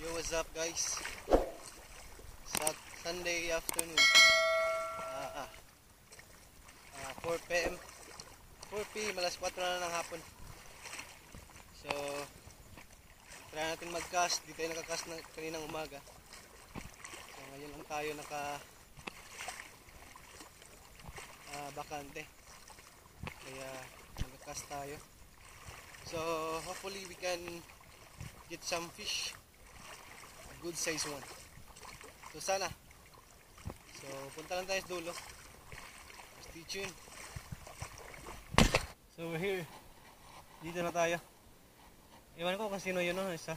Hello, what's up guys? Sa Sunday afternoon, 4 PM 4 PM, alas 4 na ng hapon. So try natin mag-cast. Di tayo nakakast na kaninang umaga. So ngayon lang tayo bakante, kaya mag-cast tayo. So hopefully we can get some fish, a good size one. So sana. So punta lang tayo sa dulo. Stay tuned. So we're here. Dito na tayo. Iwan ko kung sino yun, no? Isa.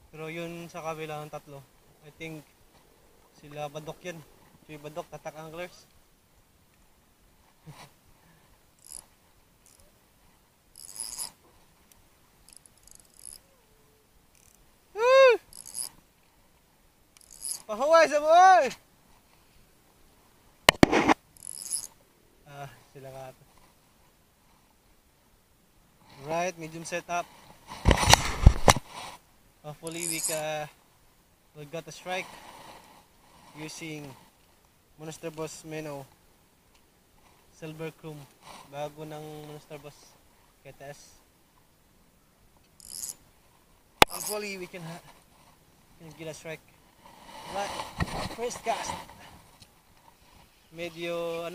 Pero yun sa kabila ng tatlo, I think sila Badok yan. Tuy Badok, Tatak Anglers. Pahuway sa boy! Sila ka ito. Right, medium setup. Hopefully we got a strike using Monster Boss Minnow Silver Chrome, bago ng Monster Boss KTS. Hopefully we can get a strike. Right, first cast. Medyo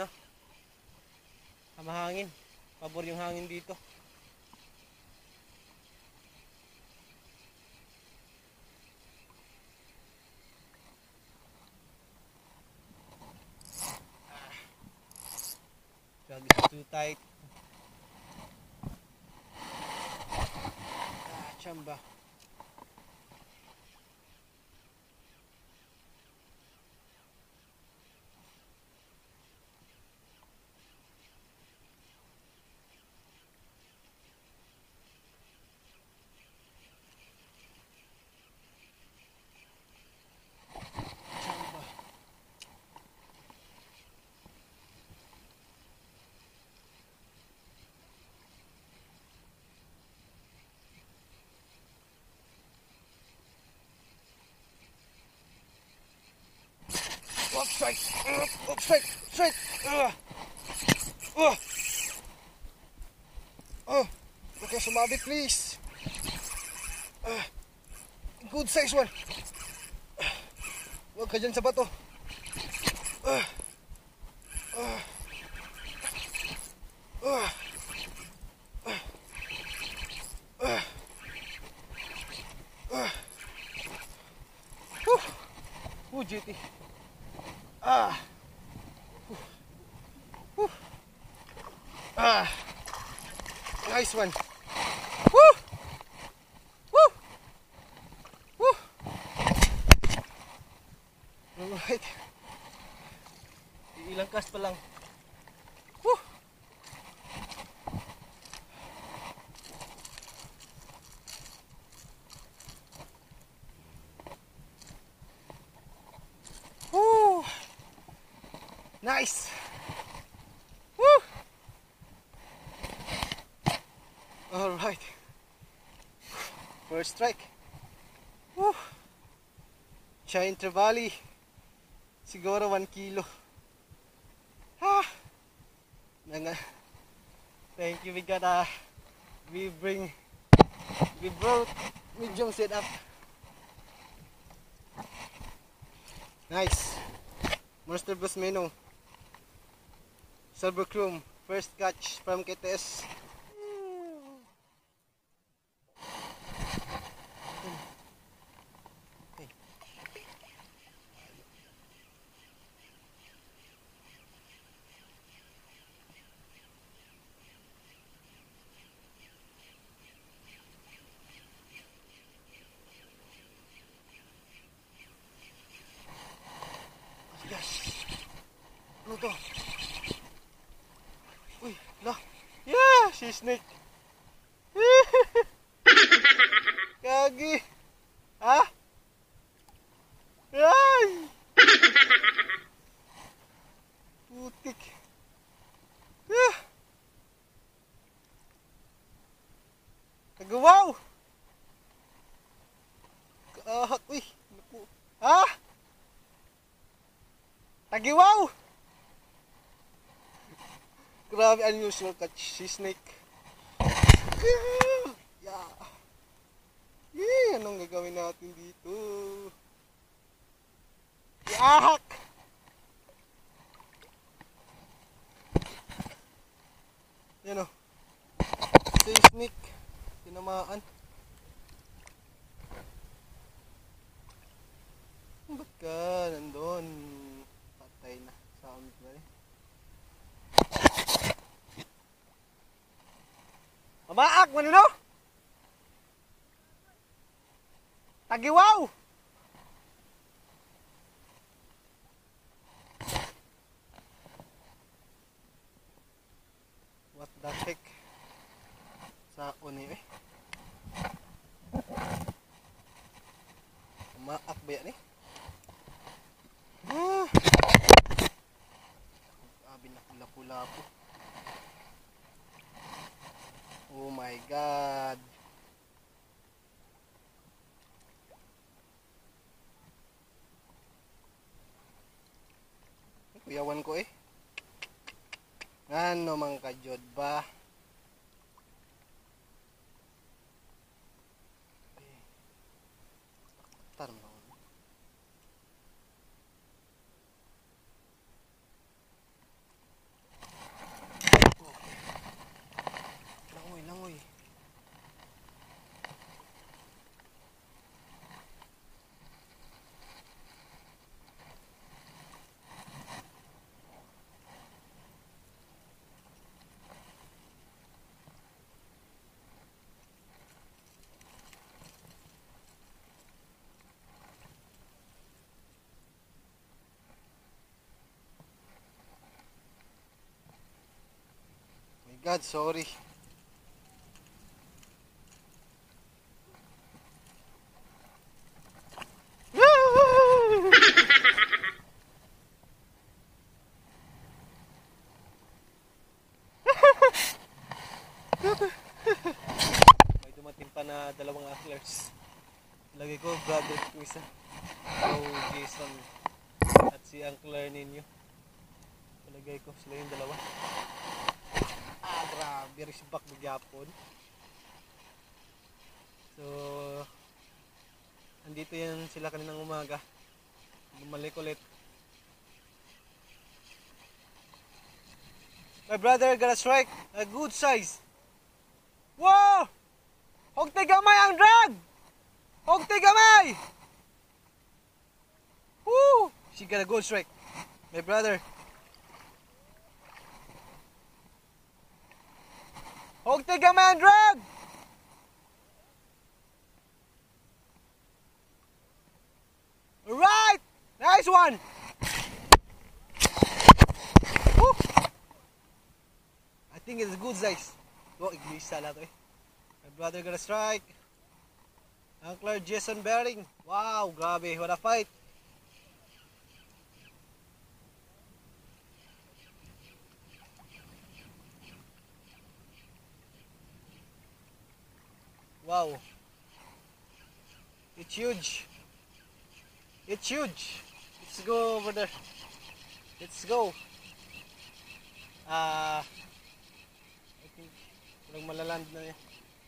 mahangin. Pabor yung hangin dito. Drag is too tight. Chamba. Up strike, up strike, strike. Huwag ka sumabit please. Good size one. Huwag ka dyan sa bato. GT. Nice one. Woo! Woo! Woo! Alright. Ilang cast pa lang. Woo! Woo! Nice. Woo! Alright. First strike. Woo! Giant Trevally. Siguro 1 kilo. Thank you. We brought medium setup. Nice. Monster Boss Minnow Silver Chrome, first catch from KTS. Ano to? Uy, la. Yeah, si snake. Kagi. Ha? Ay! Putik. Kagawaw! Tagiwaw! Grabe, unusual catch si snake. Yeah. Yeah, anong gagawin natin dito? Yak! Yan o. Si snake. Tinamaan. Ba't ka nandun? Patay na. Sound ba eh? Mabaak mo nino? Tagiwaw! What the heck? Sa uni eh. Maak ba yan eh? Abi na pula-pula po. Oh my God. Kuyawan ko eh. Ano mang kajod ba? Tarong na. Langoy, langoy. My God, sorry. May dumating pa na dalawang anglers. Lagay ko brother ko isa. So Jason at si Angler ninyo. Lagay ko sila yung dalawa. Grabe, risbak magyapon. So andito yan sila kaninang umaga. Bumalik ulit. My brother got a strike, a good size. Wow! Hogti gamay ang drag! Hogti gamay! Woo! She got a good strike. My brother. Hogti gamay ang drag! Alright! Nice one! Woo! I think it's a good size. Oh, iglisa lang to eh. My brother got a strike. Angler Jason Bering. Wow, grabe. What a fight. Wow. It's huge. It's huge. Let's go over there. Let's go. I think parang malaland na niya.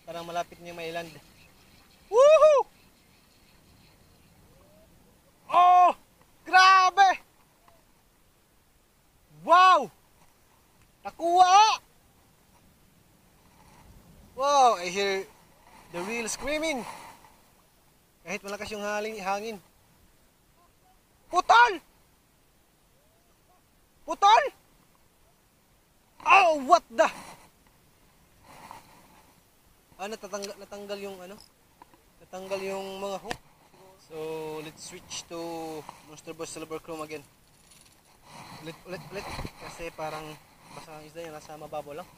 Parang malapit niya may land. Woohoo! Oh! Grabe! Wow! Nakuha! Wow! I hear the reel screaming. Kahit malakas yung hangin. Putol! Putol! Oh, what the? Natanggal yung ano? Natanggal yung mga hook. So, let's switch to Monster Boss Silver Chrome again. Ulit. Kasi parang basa ang isda yun. Nasa mababaw lang.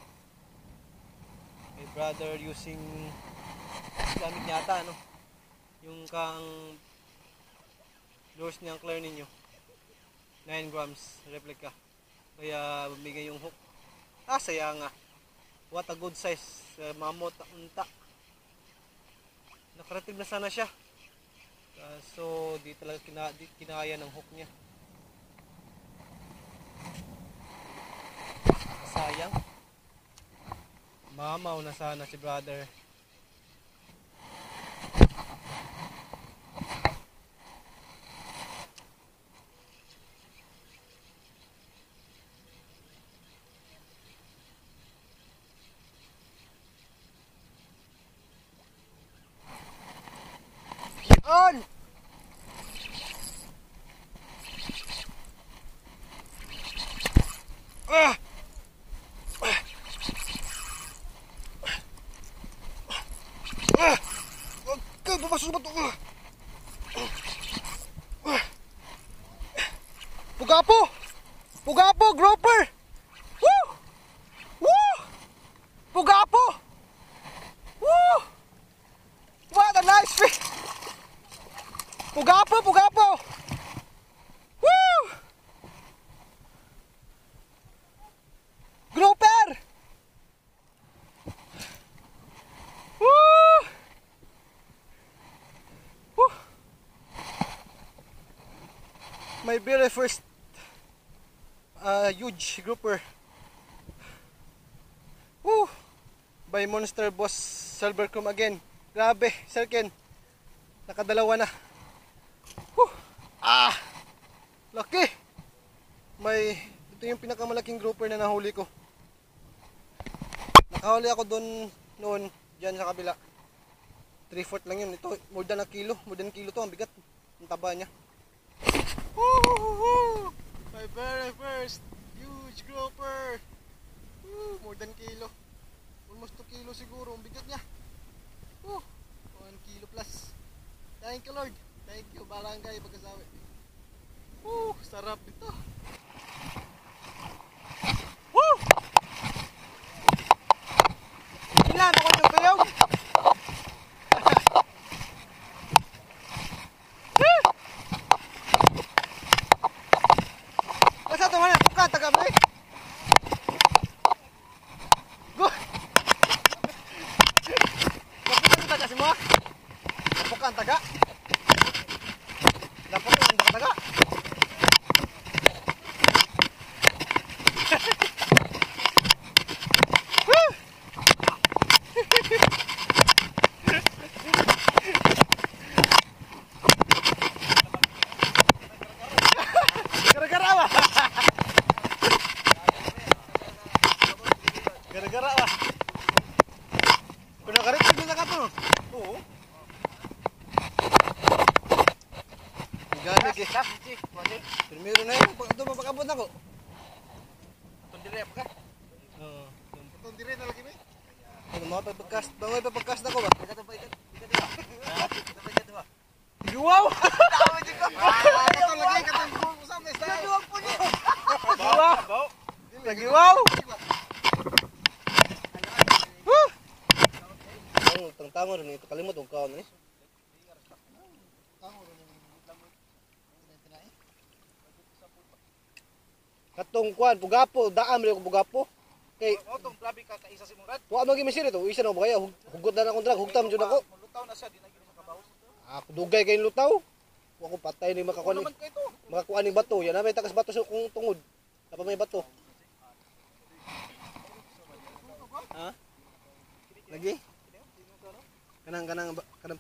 My brother using gamit yata, ano? Yung kang lures niyang Angler ninyo. 9 grams replica. Kaya bumigay yung hook. Saya nga. What a good size. Mamot unta. Nakarating na sana siya. So di talaga kinaya ng hook niya. sayang. Mamaw na sana si brother. On! Ah! Huwag ka, babasok ba ito? Pugapo! Pugapo, grouper! Woo! Woo! Pugapo! Woo! What a nice fish! Pugapo, pugapo! Woo! Grouper! Woo! Woo! My very first huge grouper. Woo! By Monster Boss Silvercomb again. Grabe, Sir Ken. Nakadalawa na. Woo! Ah! Laki! Ito yung pinakamalaking grouper na nahuli ko. Nakahuli ako doon noon, dyan sa kabila. 3/4 lang yun. Ito, more than a kilo. More than a kilo to. Ang bigat. Ang taba niya. Woo! My very first huge grouper. Woo! More than kilo. Almost 2 kilo siguro. Ang bigat niya. Woo! 1 kilo plus. Thank you, Lord. Thank you, Barangay Pagkasawi. Woo! Sarap ito. Woo! Ilan ako yung bayog? Basta ito man, puka, taga ba eh? Go! Napuka ang taga si mo? Napuka ang taga? Napuka ang taga? Gara-gara ba? Gara-gara ba? Kuna karit na ka to. Oo. Gani ki. Primero na yun. Ito mapakabot na ko. Itong dire pa ka? Oo. Itong dire na lagi ba? Ano mga pagpagkast? Bangay pagpagkast na ko ba? Ito ba? Wow! Tawa dito! Ito lagi katong usap na style. Duwag po niyo! Wow! Lagi wow! Tang-tango rin ito. Kalimot huwag ka ano eh. Katong kuan, pugapo, daan rin ako pugapo. Kay, Otong grabe ka kaisa si Murad. huwag mag-imisir ito. Isa na ako kaya, hugot na akong drag, hugtam dyan ako. Lutaw na siya, di na gini makabaw. Ako dugay kayong lutaw. Huwag ko patay ni makakuan ni. Naman kayo to. Makakuha ng bato. Yan na may takas bato sa kung tungod. Napa may bato. Ha? Lagi? Kanang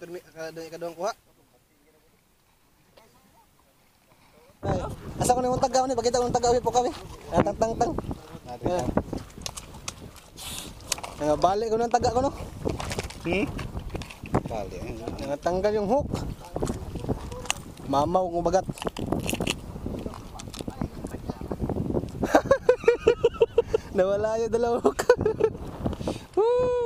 permi kadang kuha. Ay, asa ko nang tagaw ni pakita ko nang tagaw po kami. Tang. Nga balik ko nang taga ko no. Balik. Nga tanggal yung hook. Mamaw ng bagat. Nawala yung dalawang hook. Woo!